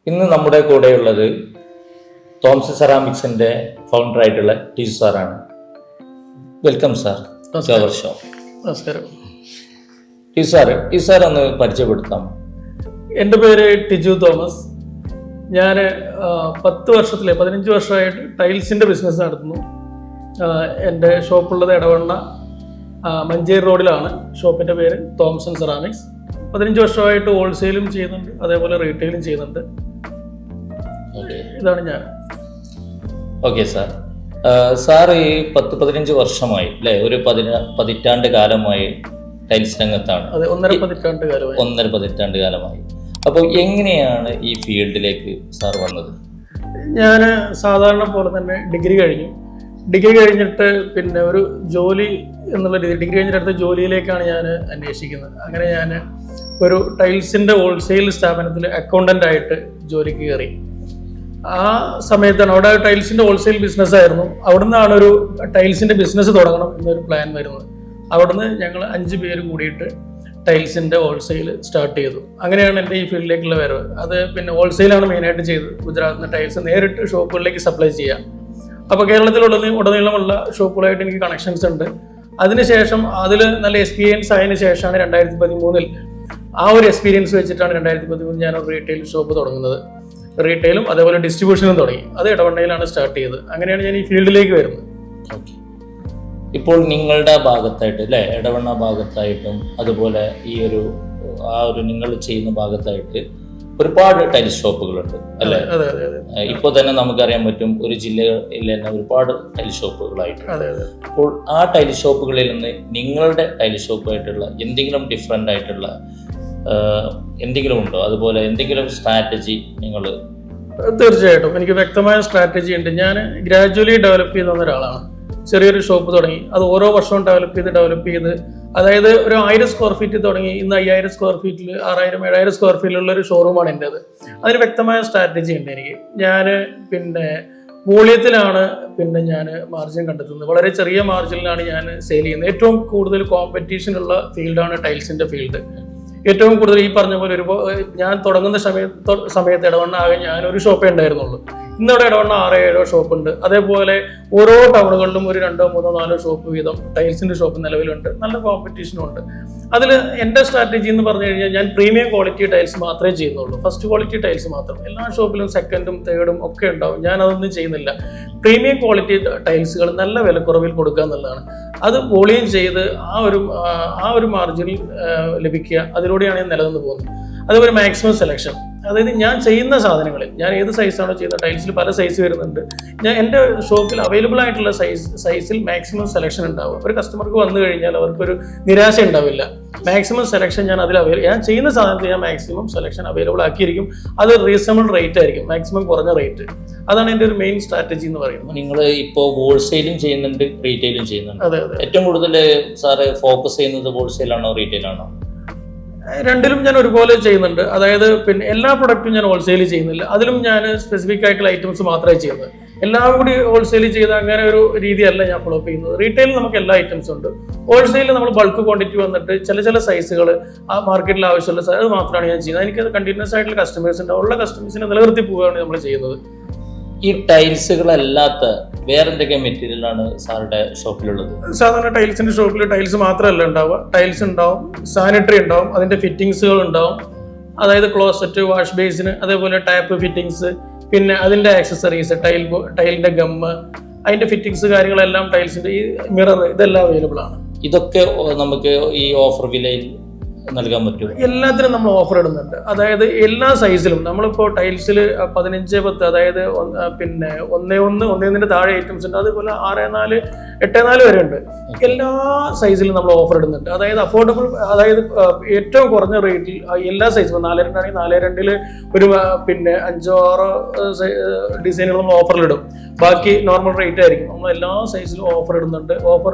ഇന്ന് നമ്മുടെ കൂടെയുള്ളത് തോംസൺ സെറാമിക്സിന്റെ ഫൗണ്ടർ ആയിട്ടുള്ള ടിജു സാറാണ്. Welcome sir. നമസ്കാരം. ടിജു സാർ ഒന്ന് പരിചയപ്പെടുത്താം. എൻ്റെ പേര് ടിജു തോമസ്. ഞാൻ 15 വർഷമായിട്ട് ടൈൽസിൻ്റെ ബിസിനസ് നടത്തുന്നു. എൻ്റെ ഷോപ്പുള്ളത് ഇടവണ്ണ മഞ്ചേരി റോഡിലാണ്. ഷോപ്പിൻ്റെ പേര് തോംസൺ സെറാമിക്സ്. 15 വർഷമായിട്ട് ഹോൾസെയിലും ചെയ്യുന്നുണ്ട്, അതേപോലെ റീറ്റെയിലും ചെയ്യുന്നുണ്ട്. ഇതാണ് ഞാൻ. Okay sir. സാർ ഈ 10-15 വർഷമായി അല്ലേ, ഒരു 15 കാലമായി ടൈൽസ് രംഗത്താണ്. അതെ, 1.5 പതിറ്റാണ്ട് കാലമായി. അപ്പോൾ എങ്ങനെയാണ് ഈ ഫീൽഡിലേക്ക് സാർ വന്നത്? ഞാൻ സാധാരണ പോലെ തന്നെ ഡിഗ്രി കഴിഞ്ഞിട്ട് പിന്നെ ഒരു ജോലി എന്നുള്ള രീതി, ഡിഗ്രി കഴിഞ്ഞിട്ട് അടുത്ത ജോലിയിലേക്കാണ് ഞാൻ അന്വേഷിക്കുന്നത്. അങ്ങനെ ഞാൻ ഒരു ടൈൽസിൻ്റെ ഹോൾസെയിൽ സ്ഥാപനത്തിൽ അക്കൗണ്ടൻ്റ് ആയിട്ട് ജോലിക്ക് കയറി. ആ സമയത്താണ് അവിടെ ടൈൽസിൻ്റെ ഹോൾസെയിൽ ബിസിനസ് ആയിരുന്നു. അവിടെ നിന്നാണ് ഒരു ടൈൽസിൻ്റെ ബിസിനസ് തുടങ്ങണം എന്നൊരു പ്ലാൻ വരുന്നത്. അവിടുന്ന് ഞങ്ങൾ 5 പേര് കൂടിയിട്ട് ടൈൽസിൻ്റെ ഹോൾസെയിൽ സ്റ്റാർട്ട് ചെയ്തു. അങ്ങനെയാണ് എൻ്റെ ഈ ഫീൽഡിലേക്കുള്ള വരവ്. അത് പിന്നെ ഹോൾസെയിലാണ് മെയിനായിട്ട് ചെയ്തത്. ഗുജറാത്തിൽ നിന്ന് ടൈൽസ് നേരിട്ട് ഷോപ്പുകളിലേക്ക് സപ്ലൈ ചെയ്യാം. അപ്പോൾ കേരളത്തിലുടനീളമുള്ള ഷോപ്പുകളായിട്ട് എനിക്ക് കണക്ഷൻസ് ഉണ്ട്. അതിനുശേഷം അതിൽ നല്ല എക്സ്പീരിയൻസ് ആയതിനു ശേഷമാണ് 2013 ആ ഒരു എക്സ്പീരിയൻസ് വെച്ചിട്ടാണ് 2013 ഞാൻ ഒരു റീറ്റെയിൽ ഷോപ്പ് തുടങ്ങുന്നത്. റീറ്റെയിലും അതേപോലെ ഡിസ്ട്രിബ്യൂഷനും തുടങ്ങി. അത് ഇടവണ്ണയിലാണ് സ്റ്റാർട്ട് ചെയ്തത്. അങ്ങനെയാണ് ഞാൻ ഈ ഫീൽഡിലേക്ക് വരുന്നത്. ഓക്കെ. ഇപ്പോൾ നിങ്ങളുടെ ഭാഗത്തായിട്ട് അല്ലേ, ഇടവണ്ണ ഭാഗത്തായിട്ടും അതുപോലെ ഈ ഒരു നിങ്ങൾ ചെയ്യുന്ന ഭാഗത്തായിട്ട് ഒരുപാട് ടൈൽസ് ഷോപ്പുകളുണ്ട് അല്ലേ? ഇപ്പോൾ തന്നെ നമുക്കറിയാൻ പറ്റും, ഒരു ജില്ലയിൽ തന്നെ ഒരുപാട് ടൈൽസ് ഷോപ്പുകളായിട്ട്. അപ്പോൾ ആ ടൈൽസ് ഷോപ്പുകളിൽ നിന്ന് നിങ്ങളുടെ ടൈൽസ് ഷോപ്പുമായിട്ടുള്ള എന്തെങ്കിലും ഡിഫറെൻ്റ് ആയിട്ടുള്ള എന്തെങ്കിലും ഉണ്ടോ? അതുപോലെ എന്തെങ്കിലും സ്ട്രാറ്റജി നിങ്ങൾ? തീർച്ചയായിട്ടും എനിക്ക് വ്യക്തമായ സ്ട്രാറ്റജി ഉണ്ട്. ഞാൻ ഗ്രാജുവലി ഡെവലപ്പ് ചെയ്യുന്ന ഒരാളാണ്. ചെറിയൊരു ഷോപ്പ് തുടങ്ങി, അത് ഓരോ വർഷവും ഡെവലപ്പ് ചെയ്ത് അതായത് ഒരു 1000 സ്ക്വയർ ഫീറ്റ് തുടങ്ങി ഇന്ന് 5000 സ്ക്വയർ ഫീറ്റിൽ 6000-7000 സ്ക്വയർ ഫീറ്റിലുള്ള ഒരു ഷോറൂമാണ് എൻ്റെത്. അതിന് വ്യക്തമായ സ്ട്രാറ്റജി ഉണ്ട് എനിക്ക്. ഞാൻ പിന്നെ വോളിയത്തിലാണ് ഞാൻ മാർജിൻ കണ്ടെത്തുന്നത്. വളരെ ചെറിയ മാർജിനിലാണ് ഞാൻ സെയിൽ ചെയ്യുന്നത്. ഏറ്റവും കൂടുതൽ കോമ്പറ്റീഷനുള്ള ഫീൽഡാണ് ടൈൽസിൻ്റെ ഫീൽഡ്. ഏറ്റവും കൂടുതൽ ഈ പറഞ്ഞ പോലെ ഞാൻ തുടങ്ങുന്ന സമയത്ത് ഇടവണ്ണ ആകെ ഞാനൊരു ഷോപ്പേ ഉണ്ടായിരുന്നുള്ളൂ. ഇന്നിവിടെ ഇടവണ്ണ 6-7 ഷോപ്പുണ്ട്. അതേപോലെ ഓരോ ടൗണുകളിലും ഒരു 2-3-4 ഷോപ്പ് വീതം ടൈൽസിൻ്റെ ഷോപ്പ് നിലവിലുണ്ട്. നല്ല കോമ്പറ്റീഷനും ഉണ്ട്. അതിൽ എൻ്റെ സ്ട്രാറ്റജി എന്ന് പറഞ്ഞു കഴിഞ്ഞാൽ ഞാൻ പ്രീമിയം ക്വാളിറ്റി ടൈൽസ് മാത്രമേ ചെയ്യുന്നുള്ളൂ. ഫസ്റ്റ് ക്വാളിറ്റി ടൈൽസ് മാത്രം. എല്ലാ ഷോപ്പിലും സെക്കൻഡും തേർഡും ഒക്കെ ഉണ്ടാവും. ഞാൻ അതൊന്നും ചെയ്യുന്നില്ല. പ്രീമിയം ക്വാളിറ്റി ടൈൽസുകൾ നല്ല വിലക്കുറവിൽ കൊടുക്കുക എന്നുള്ളതാണ്. അത് വോളിയം ചെയ്ത് ആ ഒരു മാർജിനിൽ ലഭിക്കുക. അതിലൂടെയാണ് ഞാൻ നിലനിന്ന് പോകുന്നത്. അതുപോലെ മാക്സിമം സെലക്ഷൻ, അതായത് ഞാൻ ചെയ്യുന്ന സാധനങ്ങളിൽ ഞാൻ ഏത് സൈസാണോ ചെയ്യുന്ന ടൈൽസിൽ പല സൈസ് വരുന്നുണ്ട്. എൻ്റെ ഷോപ്പിൽ അവൈലബിൾ ആയിട്ടുള്ള സൈസിൽ മാക്സിമം സെലക്ഷൻ ഉണ്ടാവും. ഒരു കസ്റ്റമർക്ക് വന്നു കഴിഞ്ഞാൽ അവർക്കൊരു നിരാശ ഉണ്ടാവില്ല. മാക്സിമം സെലക്ഷൻ ഞാൻ ചെയ്യുന്ന സാധനത്തിൽ ഞാൻ മാക്സിമം സെലക്ഷൻ അവൈലബിൾ ആക്കിയിരിക്കും. അത് റീസണബിൾ റേറ്റ് ആയിരിക്കും, മാക്സിമം കുറഞ്ഞ റേറ്റ്. അതാണ് എൻ്റെ ഒരു മെയിൻ സ്ട്രാറ്റജി എന്ന് പറയുന്നത്. നിങ്ങൾ ഇപ്പോൾ ഹോൾസെയിലും ചെയ്യുന്നുണ്ട്, റീറ്റെയിലും ചെയ്യുന്നുണ്ട്. അതെ. ഏറ്റവും കൂടുതൽ സാറ് ഫോക്കസ് ചെയ്യുന്നത് ഹോൾസെയിലാണോ റീറ്റെയിലാണോ? രണ്ടിലും ഞാൻ ഒരുപോലെ ചെയ്യുന്നുണ്ട്. അതായത് എല്ലാ പ്രൊഡക്റ്റും ഞാൻ ഹോൾസെയിൽ ചെയ്യുന്നില്ല. അതിലും ഞാൻ സ്പെസിഫിക് ആയിട്ടുള്ള ഐറ്റംസ് മാത്രമേ ചെയ്യുന്നത്. എല്ലാം കൂടി ഹോൾസെയിൽ ചെയ്ത് അങ്ങനെ ഒരു രീതിയല്ല ഞാൻ ഫോളോ ചെയ്യുന്നത്. റീറ്റെയിലിൽ നമുക്ക് എല്ലാ ഐറ്റംസും ഉണ്ട്. ഹോൾസെയിലിൽ നമ്മൾ ബൾക്ക് ക്വാണ്ടിറ്റി വന്നിട്ട് ചില സൈസുകൾ ആ മാർക്കറ്റിൽ ആവശ്യമുള്ള അത് മാത്രമാണ് ഞാൻ ചെയ്യുന്നത്. എനിക്കത് കണ്ടിന്യൂസ് ആയിട്ടുള്ള കസ്റ്റമേഴ്സ് ഉണ്ട്. ഉള്ള കസ്റ്റമേഴ്സിനെ നിലനിർത്തി പോവുകയാണ് നമ്മൾ ചെയ്യുന്നത്. ഈ ടൈൽസുകളല്ലാത്ത വേറെന്തൊക്കെ മെറ്റീരിയലാണ് സാറുടെ ഷോപ്പിലുള്ളത്? സാധാരണ ടൈൽസിന്റെ ഷോപ്പിൽ ടൈൽസ് മാത്രമല്ല ഉണ്ടാവുക. ടൈൽസ് ഉണ്ടാവും, സാനിറ്ററി ഉണ്ടാവും, അതിന്റെ ഫിറ്റിങ്സുകൾ ഉണ്ടാവും. അതായത് ക്ലോസറ്റ്, വാഷ് ബേസിന്, അതേപോലെ ടാപ്പ് ഫിറ്റിങ്സ്, പിന്നെ അതിന്റെ ആക്സസറീസ്, ടൈലിന്റെ ഗമ്മ്, അതിന്റെ ഫിറ്റിങ്സ് കാര്യങ്ങളെല്ലാം ടൈൽസിന്റെ ഈ മിറർ ഇതെല്ലാം അവൈലബിൾ ആണ്. ഇതൊക്കെ നമുക്ക് ഈ ഓഫർ വിലയിൽ നൽകാൻ പറ്റും? എല്ലാത്തിനും നമ്മൾ ഓഫർ ഇടുന്നുണ്ട്. അതായത് എല്ലാ സൈസിലും നമ്മളിപ്പോൾ ടൈൽസിൽ 15-10, അതായത് 1-1 താഴെ ഐറ്റംസ് ഉണ്ട്. അതുപോലെ 6-4, 8-4 വരെ ഉണ്ട്. എല്ലാ സൈസിലും നമ്മൾ ഓഫർ ഇടുന്നുണ്ട്. അതായത് അഫോർഡബിൾ, അതായത് ഏറ്റവും കുറഞ്ഞ റേറ്റിൽ എല്ലാ സൈസും 4-2 ആണെങ്കിൽ 4-2 ഒരു 5-6 ഡിസൈനുകൾ നമ്മൾ ഓഫറിലിടും. ബാക്കി നോർമൽ റേറ്റ് ആയിരിക്കും. നമ്മൾ എല്ലാ സൈസിലും ഓഫർ ഇടുന്നുണ്ട്.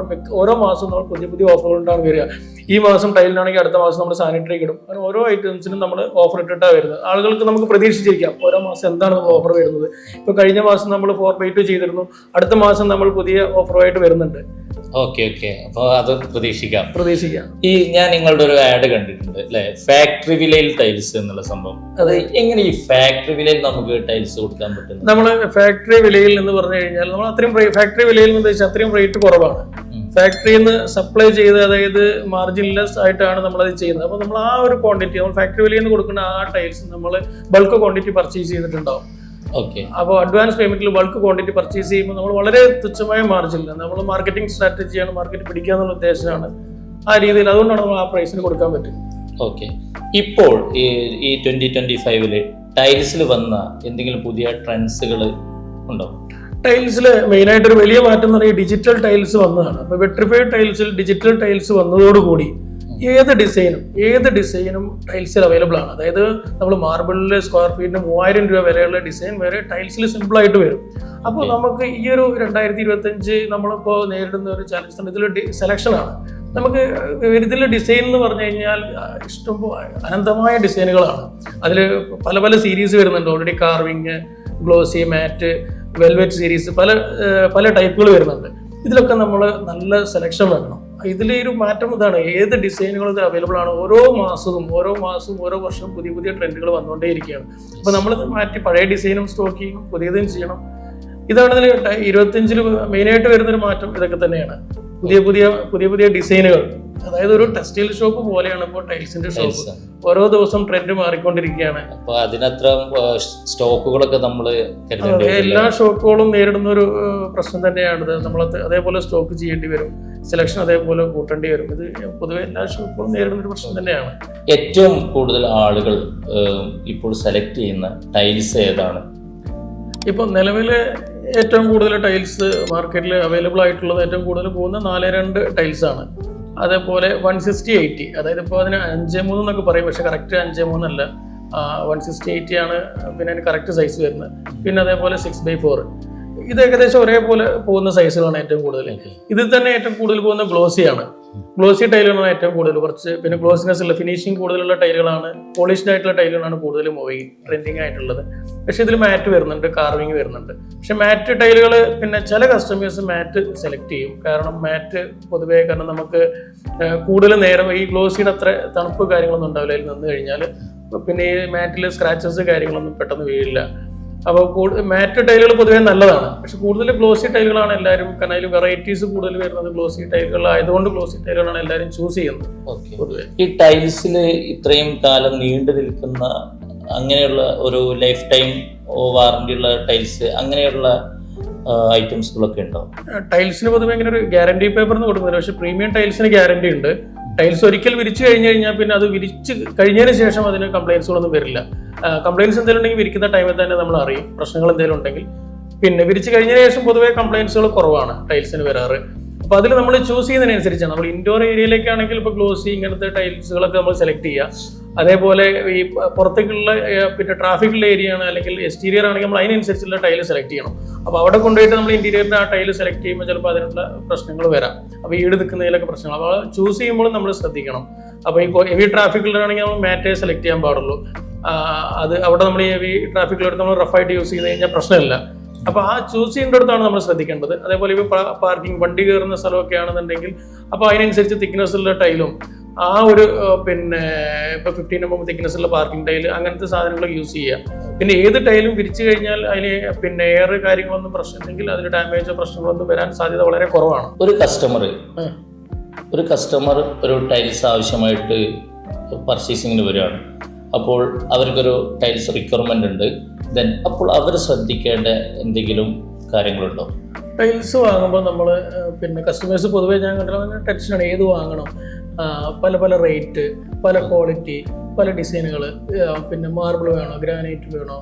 ഓരോ മാസവും നമ്മൾ പുതിയ ഓഫറുകളുണ്ടാണ് വരിക. ഈ മാസം ടൈലിനാണെങ്കിൽ അടുത്ത മാസം നമ്മൾ സാനിറ്ററി ഇടും. അങ്ങനെ ഓരോ ഐറ്റംസിനും നമ്മൾ ഓഫർ ഇട്ടിട്ടാണ് വരുന്നത്. ആളുകൾക്ക് നമുക്ക് പ്രതീക്ഷിച്ചിരിക്കാം ഓരോ മാസം എന്താണ് നമ്മൾ ഓഫർ വരുന്നത്. ഇപ്പോൾ കഴിഞ്ഞ മാസം നമ്മൾ 4x2 ചെയ്തിരുന്നു, അടുത്ത മാസം നമ്മൾ പുതിയ ഓഫറുമായിട്ട് വരുന്നുണ്ട്. ഓക്കെ അപ്പോൾ അത് പ്രതീക്ഷിക്കാം. ഈ ഞാൻ നിങ്ങളുടെ ഒരു ആഡ് കണ്ടിട്ടുണ്ട് അല്ലെ, ഫാക്ടറി വിലയിൽ ടൈൽസ് എന്നുള്ള സംഭവം. അത് എങ്ങനെ ഈ ഫാക്ടറി വിലയിൽ നമുക്ക് ടൈൽസ് കൊടുക്കാൻ പറ്റും? നമ്മൾ ഫാക്ടറി വിലയിൽ എന്ന് പറഞ്ഞു കഴിഞ്ഞാൽ നമ്മൾ അത്രയും ഫാക്ടറി വിലയിൽ എന്ന് വെച്ചാൽ അത്രയും റേറ്റ് കുറവാണ്. ഫാക്ടറിയിൽ നിന്ന് സപ്ലൈ ചെയ്ത്, അതായത് മാർജിൻലെസ് ആയിട്ടാണ് നമ്മളത് ചെയ്യുന്നത്. അപ്പോൾ നമ്മൾ ആ ഒരു ക്വാണ്ടിറ്റി, നമ്മൾ ഫാക്ടറി വിലയിൽ നിന്ന് കൊടുക്കുന്ന ആ ടൈൽസ് നമ്മൾ ബൾക്ക് ക്വാണ്ടിറ്റി പർച്ചേസ് ചെയ്തിട്ടുണ്ടാവും. അപ്പോൾ അഡ്വാൻസ് പേയ്മെന്റിൽ ബൾക്ക് ക്വാണ്ടിറ്റി പർച്ചേസ് ചെയ്യുമ്പോൾ നമ്മൾ വളരെ തുച്ഛമായ മാർജിനില്ല, നമ്മൾ മാർക്കറ്റിംഗ് സ്ട്രാറ്റജിയാണ്, മാർക്കറ്റ് പിടിക്കുക എന്നുള്ള ഉദ്ദേശമാണ് ആ രീതിയിൽ. അതുകൊണ്ടാണ് നമ്മൾ ആ പ്രൈസിന് കൊടുക്കാൻ പറ്റും. ഓക്കെ, ഇപ്പോൾ ഈ 2025 ടൈൽസിൽ വന്ന എന്തെങ്കിലും പുതിയ ട്രെൻഡ്സുകൾ ഉണ്ടോ? ടൈൽസിൽ മെയിനായിട്ട് ഒരു വലിയ മാറ്റം എന്ന് പറയുന്നത് ഡിജിറ്റൽ ടൈൽസ് വന്നതാണ്. അപ്പോൾ വെട്രിഫൈഡ് ടൈൽസിൽ ഡിജിറ്റൽ ടൈൽസ് വന്നതോടുകൂടി ഏത് ഡിസൈനും ടൈൽസിൽ അവൈലബിൾ ആണ്. അതായത് നമ്മൾ മാർബിളിൽ സ്ക്വയർ ഫീറ്റിന് 3000 രൂപ വിലയുള്ള ഡിസൈൻ വരെ ടൈൽസിൽ സിമ്പിളായിട്ട് വരും. അപ്പോൾ നമുക്ക് ഈ ഒരു 2025 നമ്മളിപ്പോൾ നേരിടുന്ന ഒരു ചാലഞ്ച് തന്നെ ഇതിൽ സെലക്ഷനാണ്. നമുക്ക് ഇതിൽ ഡിസൈൻ എന്ന് പറഞ്ഞു കഴിഞ്ഞാൽ ഇഷ്ടംപോലെ അനന്തമായ ഡിസൈനുകളാണ്. അതിൽ പല പല സീരീസ് വരുന്നുണ്ട്. ഓൾറെഡി കാർവിങ്, ഗ്ലോസി, മാറ്റ്, വെൽവെറ്റ് സീരീസ്, പല ടൈപ്പുകൾ വരുന്നുണ്ട്. ഇതിലൊക്കെ നമ്മൾ നല്ല സെലക്ഷൻ വെക്കണം. ഇതിലെ ഒരു മാറ്റം ഇതാണ്, ഏത് ഡിസൈനുകൾ ഇത് അവൈലബിൾ ആണ്. ഓരോ മാസവും ഓരോ വർഷവും പുതിയ പുതിയ ട്രെൻഡുകൾ വന്നുകൊണ്ടേയിരിക്കുകയാണ്. അപ്പോൾ നമ്മളിത് മാറ്റി പഴയ ഡിസൈനും സ്റ്റോക്ക് ചെയ്യണം, പുതിയതും ചെയ്യണം. ഇതാണ് ഇതിൽ 25 മെയിനായിട്ട് വരുന്നൊരു മാറ്റം. ഇതൊക്കെ തന്നെയാണ് പുതിയ ഡിസൈനുകൾ. അതായത് ഒരു ടെക്സ്റ്റൈൽ ഷോപ്പ് പോലെയാണ് ഇപ്പോൾ ടൈൽസിന്റെ ഷോപ്പ്. ഓരോ ദിവസം ട്രെൻഡ് മാറിക്കൊണ്ടിരിക്കുകയാണ്. അപ്പോൾ അതിനത്ര സ്റ്റോക്കുകളൊക്കെ നമ്മൾ എല്ലാ ഷോപ്പുകളും നേരിടുന്ന ഒരു പ്രശ്നം തന്നെയാണിത്. നമ്മൾ അതേപോലെ സ്റ്റോക്ക് ചെയ്യേണ്ടി വരും, സെലക്ഷൻ അതേപോലെ കൂട്ടേണ്ടി വരും. ഇത് പൊതുവെ എല്ലാ ഷോപ്പുകളും നേരിടുന്ന ഒരു പ്രശ്നം തന്നെയാണ്. ഏറ്റവും കൂടുതൽ ആളുകൾ ഇപ്പോൾ സെലക്ട് ചെയ്യുന്ന ടൈൽസ് ഏതാണ്? ഇപ്പോൾ നിലവിൽ ഏറ്റവും കൂടുതൽ ടൈൽസ് മാർക്കറ്റിൽ അവൈലബിൾ ആയിട്ടുള്ളത്, ഏറ്റവും കൂടുതൽ പോകുന്ന 4.2 ടൈൽസ് ആണ്. അതേപോലെ 160/80, അതായത് ഇപ്പോൾ അതിന് 5.3 എന്നൊക്കെ പറയും, പക്ഷെ കറക്റ്റ് 5.3 അല്ല, 160/80 ആണ് പിന്നെ അതിന് കറക്റ്റ് സൈസ് വരുന്നത്. പിന്നെ അതേപോലെ 6x4, ഇത് ഏകദേശം ഒരേപോലെ പോകുന്ന സൈസുകളാണ് ഏറ്റവും കൂടുതൽ. ഇതിൽ തന്നെ ഏറ്റവും കൂടുതൽ പോകുന്ന ഗ്ലോസി ടൈലുകളാണ് ഏറ്റവും കൂടുതൽ. കുറച്ച് പിന്നെ ഗ്ലോസിനെസ് ഉള്ള ഫിനിഷിങ് കൂടുതലുള്ള ടൈലുകളാണ്, പോളിഷ്ഡ് ആയിട്ടുള്ള ടൈലുകളാണ് കൂടുതൽ ട്രെൻഡിങ് ആയിട്ടുള്ളത്. പക്ഷെ ഇതിൽ മാറ്റ് വരുന്നുണ്ട്, കാർവിങ് വരുന്നുണ്ട്. പക്ഷെ മാറ്റ് ടൈലുകൾ പിന്നെ ചില കസ്റ്റമേഴ്സ് മാറ്റ് സെലക്ട് ചെയ്യും. കാരണം മാറ്റ് പൊതുവേ കാരണം നമുക്ക് കൂടുതൽ നേരം ഈ ഗ്ലോസിയുടെ അത്ര തണുപ്പ് കാര്യങ്ങളൊന്നും ഉണ്ടാവില്ല അതിൽ നിന്ന് കഴിഞ്ഞാൽ. പിന്നെ ഈ മാറ്റിൽ സ്ക്രാച്ചസ് കാര്യങ്ങളൊന്നും പെട്ടെന്ന് വീഴില്ല. അപ്പോൾ മാറ്റ് ടൈലുകൾ പൊതുവേ നല്ലതാണ്. പക്ഷെ കൂടുതൽ ഗ്ലോസി ടൈലുകളാണ് എല്ലാവരും, കാരണം അതിൽ വെറൈറ്റീസ് കൂടുതൽ വരുന്നത് ഗ്ലോസി ടൈലുകൾ ആയതുകൊണ്ട് ഗ്ലോസി ടൈലുകളാണ് എല്ലാവരും ചൂസ് ചെയ്യുന്നത്. പൊതുവെ ഈ ടൈൽസിൽ ഇത്രയും കാലം നീണ്ടു നിൽക്കുന്ന അങ്ങനെയുള്ള ഒരു ലൈഫ് ടൈം വാറണ്ടി ഉള്ള ടൈൽസ്, അങ്ങനെയുള്ള ഐറ്റംസുകളൊക്കെ ഉണ്ടാവും. ടൈൽസിന് പൊതുവെ ഇങ്ങനെ ഒരു ഗ്യാരണ്ടി പേപ്പർ എന്ന് കൊടുക്കുന്നില്ല. പക്ഷെ പ്രീമിയം ടൈൽസിന് ഗ്യാരണ്ടി ഉണ്ട്. ടൈൽസ് ഒരിക്കൽ വിരിച്ചു കഴിഞ്ഞ് കഴിഞ്ഞാൽ പിന്നെ അത് വിരിച്ച് കഴിഞ്ഞതിന് ശേഷം അതിന് കംപ്ലയിൻസുകളൊന്നും വരില്ല. കംപ്ലയിൻസ് എന്തെങ്കിലും ഉണ്ടെങ്കിൽ വിരിക്കുന്ന ടൈമിൽ തന്നെ നമ്മൾ അറിയും പ്രശ്നങ്ങൾ എന്തെങ്കിലും ഉണ്ടെങ്കിൽ. പിന്നെ വിരിച്ച് കഴിഞ്ഞതിന് ശേഷം പൊതുവെ കംപ്ലയിൻസുകൾ കുറവാണ് ടൈൽസിന് വരാറ്. അപ്പോൾ അതിൽ നമ്മൾ ചൂസ് ചെയ്യുന്നതിനനുസരിച്ചാണ്. നമ്മൾ ഇൻഡോർ ഏരിയയിലേക്കാണെങ്കിൽ ഇപ്പോൾ ഗ്ലോസി ഇങ്ങനത്തെ ടൈൽസുകളൊക്കെ നമ്മൾ സെലക്ട് ചെയ്യുക. അതേപോലെ ഈ പുറത്തേക്കുള്ള പിന്നെ ട്രാഫിക്കുള്ള ഏരിയ ആണ് അല്ലെങ്കിൽ എക്സ്റ്റീരിയർ ആണെങ്കിൽ നമ്മൾ അതിനനുസരിച്ചുള്ള ടൈല് സെലക്ട് ചെയ്യണം. അപ്പോൾ അവിടെ കൊണ്ടുപോയിട്ട് നമ്മൾ ഇന്റീരിയറിന്റെ ആ ടൈല് സെലക്ട് ചെയ്യുമ്പോൾ ചിലപ്പോൾ അതിനുള്ള പ്രശ്നങ്ങൾ വരാം. അപ്പോൾ ഈട് നിൽക്കുന്നതിലൊക്കെ പ്രശ്നങ്ങൾ. അപ്പോൾ ചൂസ് ചെയ്യുമ്പോൾ നമ്മൾ ശ്രദ്ധിക്കണം. അപ്പോൾ ഈ ഹെവി ട്രാഫിക്കുള്ളതാണെങ്കിൽ നമ്മൾ മാറ്റേ സെലക്ട് ചെയ്യാൻ പാടുള്ളൂ. അത് അവിടെ നമ്മൾ ഈ ഹെവി ട്രാഫിക്കുള്ളടുത്ത് നമ്മൾ റഫായിട്ട് യൂസ് ചെയ്ത് കഴിഞ്ഞാൽ പ്രശ്നമില്ല. അപ്പോൾ ആ ചൂസ് ചെയ്യേണ്ടടുത്താണ് നമ്മൾ ശ്രദ്ധിക്കേണ്ടത്. അതേപോലെ ഇപ്പോൾ പാർക്കിംഗ് വണ്ടി കയറുന്ന സ്ഥലമൊക്കെ ആണെന്നുണ്ടെങ്കിൽ അപ്പോൾ അതിനനുസരിച്ച് തിക്നെസ് ഉള്ള ടൈലും ആ ഒരു പിന്നെ ഇപ്പോൾ 15 mm തിക്നെസ് ഉള്ള പാർക്കിംഗ് ടൈല് അങ്ങനത്തെ സാധനങ്ങൾ യൂസ് ചെയ്യുക. പിന്നെ ഏത് ടൈലും വിരിച്ചു കഴിഞ്ഞാൽ അതിന് പിന്നെ എയർ കാര്യങ്ങളൊന്നും പ്രശ്നമില്ലെങ്കിൽ അതിന് ഡാമേജോ പ്രശ്നങ്ങളൊന്നും വരാൻ സാധ്യത വളരെ കുറവാണ്. ഒരു കസ്റ്റമർ ഒരു ടൈൽസ് ആവശ്യമായിട്ട് പർച്ചേസിങ്ങിന് വരികയാണ്. അപ്പോൾ അവർക്കൊരു ടൈൽസ് റിക്വയർമെന്റ് ഉണ്ട്. ദെൻ അപ്പോൾ അവർ ശ്രദ്ധിക്കേണ്ട എന്തെങ്കിലും കാര്യങ്ങളുണ്ടോ? ടൈൽസ് വാങ്ങുമ്പോൾ നമ്മൾ പിന്നെ കസ്റ്റമേഴ്സ് പൊതുവേ ഞാൻ കണ്ടിട്ടുള്ള ടെൻഷനാണ് ഏത് വാങ്ങണം, പല റേറ്റ്, പല ക്വാളിറ്റി, പല ഡിസൈനുകൾ, പിന്നെ മാർബിൾ വേണോ ഗ്രാനൈറ്റ് വേണോ,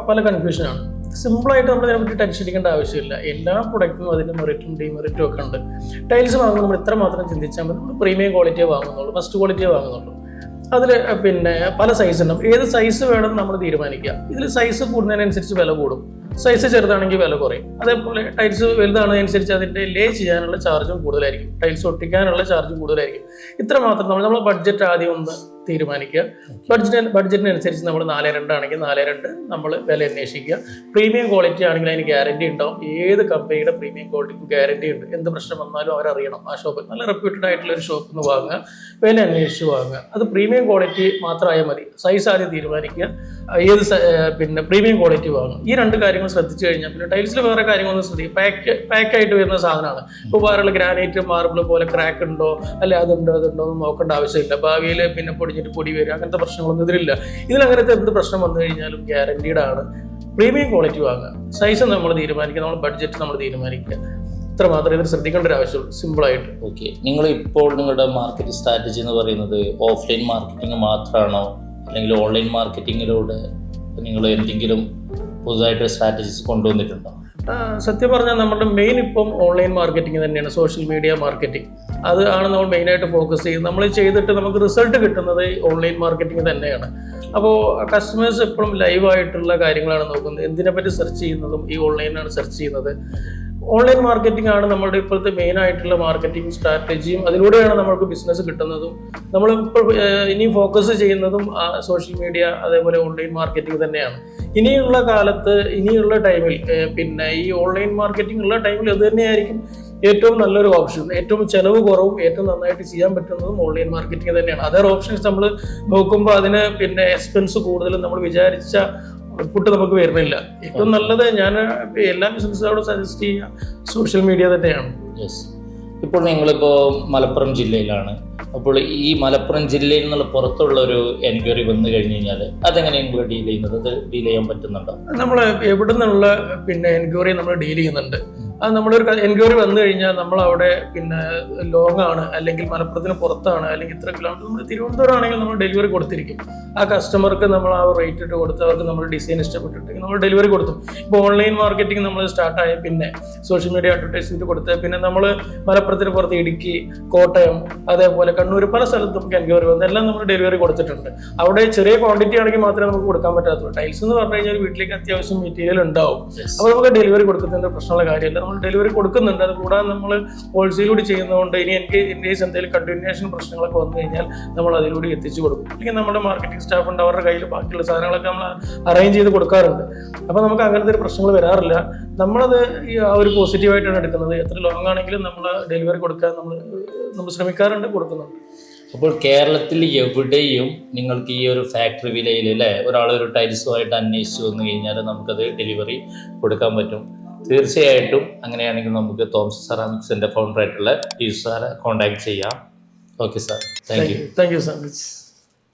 പല കൺഫ്യൂഷനാണ്. സിമ്പിളായിട്ട് നമ്മൾ ഇതിനെപ്പറ്റി ടെൻഷൻ അടിക്കേണ്ട ആവശ്യമില്ല. എല്ലാ പ്രൊഡക്റ്റിനും അതിൻ്റെ മെറിറ്റും ഡിമെറിറ്റും ഒക്കെ ഉണ്ട്. ടൈൽസ് വാങ്ങുമ്പോൾ നമ്മൾ ഇത്ര മാത്രം ചിന്തിച്ചാൽ മതി. നമ്മൾ പ്രീമിയം ക്വാളിറ്റിയെ വാങ്ങുന്നുള്ളൂ, ഫസ്റ്റ് ക്വാളിറ്റിയെ വാങ്ങുന്നുള്ളൂ. അതിൽ പിന്നെ പല സൈസ് ഉണ്ടാവും. ഏത് സൈസ് വേണമെന്ന് നമ്മൾ തീരുമാനിക്കുക. ഇതിൽ സൈസ് കൂടുന്നതിനനുസരിച്ച് വില കൂടും. സൈസ് ചെറുതാണെങ്കിൽ വില കുറയും. അതേപോലെ ടൈൽസ് വലുതാണതനുസരിച്ച് അതിൻ്റെ ലേ ചെയ്യാനുള്ള ചാർജും കൂടുതലായിരിക്കും, ടൈൽസ് ഒട്ടിക്കാനുള്ള ചാർജും കൂടുതലായിരിക്കും. ഇത്ര മാത്രം നമ്മൾ ബഡ്ജറ്റ് ആദ്യം ഒന്ന് തീരുമാനിക്കുക. ബഡ്ജറ്റിനനുസരിച്ച് നമ്മൾ 4.2 ആണെങ്കിൽ 4.2 നമ്മൾ വില അന്വേഷിക്കുക. പ്രീമിയം ക്വാളിറ്റി ആണെങ്കിൽ അതിന് ഗ്യാരണ്ടി ഉണ്ടാവും. ഏത് കമ്പനിയുടെ പ്രീമിയം ക്വാളിറ്റിക്കും ഗ്യാരണ്ടി ഉണ്ട്. എന്ത് പ്രശ്നം വന്നാലും അവരറിയണം. ആ ഷോപ്പ് നല്ല റെപ്യൂട്ടഡ് ആയിട്ടുള്ള ഒരു ഷോപ്പിൽ നിന്ന് വാങ്ങുക, വില അന്വേഷിച്ച് വാങ്ങുക. അത് പ്രീമിയം ക്വാളിറ്റി മാത്രമായാൽ മതി. സൈസ് ആദ്യം തീരുമാനിക്കുക, ഏത് പ്രീമിയം ക്വാളിറ്റി വാങ്ങും. ഈ 2 കാര്യങ്ങൾ ശ്രദ്ധിച്ചു കഴിഞ്ഞാൽ പിന്നെ ടൈൽസിൽ വേറെ കാര്യങ്ങളൊന്നും ശ്രദ്ധിക്കുക. പാക്കായിട്ട് വരുന്ന സാധനമാണ്. ഇപ്പോൾ വേറെയുള്ള ഗ്രാനൈറ്റ് മാർബിൾ പോലെ ക്രാക്ക് ഉണ്ടോ അല്ലെ അതുണ്ടോ ഒന്നും നോക്കേണ്ട ആവശ്യമില്ല. ഭാവിയിൽ പിന്നെ പൊടി വരിക അങ്ങനത്തെ പ്രശ്നങ്ങളൊന്നും ഇതിലില്ല. ഇതിലങ്ങനത്തെ എന്ത് പ്രശ്നം വന്നു കഴിഞ്ഞാലും ഗ്യാരണ്ടീഡ് ആണ്. പ്രീമിയം ക്വാളിറ്റി വാങ്ങുക. സൈസ് നമ്മൾ തീരുമാനിക്കുക, നമ്മൾ ബഡ്ജറ്റ് നമ്മൾ തീരുമാനിക്കുക. ഇത്ര മാത്രമേ ഇതിൽ ശ്രദ്ധിക്കേണ്ട ഒരു ആവശ്യമുള്ളൂ, സിമ്പിളായിട്ട്. ഓക്കെ, നിങ്ങൾ ഇപ്പോൾ നിങ്ങളുടെ മാർക്കറ്റ് സ്ട്രാറ്റജി എന്ന് പറയുന്നത് ഓഫ്ലൈൻ മാർക്കറ്റിംഗ് മാത്രമാണോ, അല്ലെങ്കിൽ ഓൺലൈൻ മാർക്കറ്റിങ്ങിലൂടെ നിങ്ങൾ എന്തെങ്കിലും പുതുതായിട്ട് സ്ട്രാറ്റജീസ് കൊണ്ടുവന്നിട്ടുണ്ടോ? സത്യം പറഞ്ഞാൽ നമ്മുടെ മെയിൻ ഇപ്പം ഓൺലൈൻ മാർക്കറ്റിംഗ് തന്നെയാണ്, സോഷ്യൽ മീഡിയ മാർക്കറ്റിംഗ്. അത് ആണ് നമ്മൾ മെയിനായിട്ട് ഫോക്കസ് ചെയ്യുന്നത്. നമ്മൾ ചെയ്തിട്ട് നമുക്ക് റിസൾട്ട് കിട്ടുന്നത് ഓൺലൈൻ മാർക്കറ്റിംഗ് തന്നെയാണ്. അപ്പോൾ കസ്റ്റമേഴ്സ് എപ്പോഴും ലൈവായിട്ടുള്ള കാര്യങ്ങളാണ് നോക്കുന്നത്. എന്തിനെപ്പറ്റി സെർച്ച് ചെയ്യുന്നതും ഈ ഓൺലൈനാണ് സെർച്ച് ചെയ്യുന്നത്. ഓൺലൈൻ മാർക്കറ്റിംഗ് ആണ് നമ്മുടെ ഇപ്പോഴത്തെ മെയിൻ ആയിട്ടുള്ള മാർക്കറ്റിംഗ് സ്ട്രാറ്റജിയും. അതിലൂടെയാണ് നമ്മൾക്ക് ബിസിനസ് കിട്ടുന്നതും. നമ്മളിപ്പോൾ ഇനി ഫോക്കസ് ചെയ്യുന്നതും സോഷ്യൽ മീഡിയ അതേപോലെ ഓൺലൈൻ മാർക്കറ്റിംഗ് തന്നെയാണ്. ഇനിയുള്ള കാലത്ത് ഇനിയുള്ള ടൈമിൽ പിന്നെ ഈ ഓൺലൈൻ മാർക്കറ്റിംഗ് ഉള്ള ടൈമിൽ അത് തന്നെയായിരിക്കും ഏറ്റവും നല്ലൊരു ഓപ്ഷൻ. ഏറ്റവും ചിലവ് കുറവും ഏറ്റവും നന്നായിട്ട് ചെയ്യാൻ പറ്റുന്നതും ഓൺലൈൻ മാർക്കറ്റിംഗ് തന്നെയാണ്. അതർ ഓപ്ഷൻസ് നമ്മൾ നോക്കുമ്പോൾ അതിന് പിന്നെ എക്സ്പെൻസ് കൂടുതലും നമ്മൾ വിചാരിച്ച ഔട്ട്പുട്ട് നമുക്ക് വരുന്നില്ല. ഏറ്റവും നല്ലത് ഞാൻ എല്ലാ ബിസിനസ്സുകളോടും സജസ്റ്റ് ചെയ്യുക സോഷ്യൽ മീഡിയ തന്നെയാണ്. യെസ്. ഇപ്പോൾ നിങ്ങളിപ്പോൾ മലപ്പുറം ജില്ലയിലാണ്. അപ്പോൾ ഈ മലപ്പുറം ജില്ലയിൽ നിന്നുള്ള പുറത്തുള്ള ഒരു എൻക്വയറി വന്നു കഴിഞ്ഞ് കഴിഞ്ഞാൽ അതെങ്ങനെ നിങ്ങൾ ഡീൽ ചെയ്യുന്നത്? അത് ഡീൽ ചെയ്യാൻ പറ്റുന്നുണ്ടോ? നമ്മൾ എവിടെ നിന്നുള്ള പിന്നെ എൻക്വയറി നമ്മൾ ഡീൽ ചെയ്യുന്നുണ്ട്. അത് നമ്മളൊരു എൻക്വയറി വന്നു കഴിഞ്ഞാൽ നമ്മളവിടെ പിന്നെ ലോങ് ആണ് അല്ലെങ്കിൽ മലപ്പുറത്തിന് പുറത്താണ് അല്ലെങ്കിൽ ഇത്ര കിലോമീറ്റർ, നമ്മൾ തിരുവനന്തപുരം ആണെങ്കിൽ നമ്മൾ ഡെലിവറി കൊടുത്തിരിക്കും. ആ കസ്റ്റമർക്ക് നമ്മൾ ആ റേറ്റ് ഇട്ട് കൊടുത്ത് അവർക്ക് നമ്മൾ ഡിസൈൻ ഇഷ്ടപ്പെട്ടിട്ടുണ്ടെങ്കിൽ നമ്മൾ ഡെലിവറി കൊടുത്തു. ഇപ്പോൾ ഓൺലൈൻ മാർക്കറ്റിംഗ് നമ്മൾ സ്റ്റാർട്ടായ പിന്നെ സോഷ്യൽ മീഡിയ അഡ്വർടൈസ്മെന്റ് കൊടുത്ത് പിന്നെ നമ്മൾ മലപ്പുറത്തിന് പുറത്ത് ഇടുക്കി, കോട്ടയം, അതേപോലെ കണ്ണൂർ പല സ്ഥലത്തും നമുക്ക് എൻക്വയറി വന്നു. എല്ലാം നമ്മൾ ഡെലിവറി കൊടുത്തിട്ടുണ്ട്. അവിടെ ചെറിയ ക്വാണ്ടിറ്റി ആണെങ്കിൽ മാത്രമേ നമുക്ക് കൊടുക്കാൻ പറ്റാത്തുള്ളൂ. ടൈൽസ് എന്ന് പറഞ്ഞു കഴിഞ്ഞാൽ വീട്ടിലേക്ക് അത്യാവശ്യം മെറ്റീരിയൽ ഉണ്ടാവും. അപ്പോൾ നമുക്ക് ഡെലിവറി കൊടുക്കുന്നതിന്റെ പ്രശ്നമുള്ള കാര്യമില്ല. നമ്മൾ ഡെലിവറി കൊടുക്കുന്നുണ്ട്. അത് കൂടാതെ നമ്മൾ ഹോൾസെയിലൂടെ ചെയ്യുന്നതുകൊണ്ട് ഇനി എനിക്ക് എന്തെങ്കിലും കണ്ടിന്യൂഷൻ പ്രശ്നങ്ങളൊക്കെ വന്നു കഴിഞ്ഞാൽ നമ്മൾ അതിലൂടെ എത്തിച്ചു കൊടുക്കും. അല്ലെങ്കിൽ നമ്മുടെ മാർക്കറ്റിംഗ് സ്റ്റാഫ് ഉണ്ട്, അവരുടെ കയ്യിൽ ബാക്കിയുള്ള സാധനങ്ങളൊക്കെ നമ്മൾ അറേഞ്ച് ചെയ്ത് കൊടുക്കാറുണ്ട്. അപ്പോൾ നമുക്ക് അങ്ങനത്തെ ഒരു പ്രശ്നങ്ങൾ വരാറില്ല. നമ്മളത് ആ ഒരു പോസിറ്റീവായിട്ടാണ് എടുക്കുന്നത്. എത്ര ലോങ് ആണെങ്കിലും നമ്മൾ ഡെലിവറി കൊടുക്കാൻ നമ്മൾ ശ്രമിക്കാറുണ്ട്, കൊടുക്കുന്നുണ്ട്. അപ്പോൾ കേരളത്തിൽ എവിടെയും നിങ്ങൾക്ക് ഈ ഒരു ഫാക്ടറി വിലയിൽ അല്ലേ ഒരാളൊരു ടൈൽസുമായിട്ട് അന്വേഷിച്ച് വന്നു കഴിഞ്ഞാൽ നമുക്കത് ഡെലിവറി കൊടുക്കാൻ പറ്റും. തീർച്ചയായിട്ടും അങ്ങനെയാണെങ്കിൽ നമുക്ക് തോംസൺ സെറാമിക്സിൻ്റെ ഫൗണ്ടറായിട്ടുള്ള ഈ സാറെ കോൺടാക്ട് ചെയ്യാം. Okay sir, thank you. Thank you so much.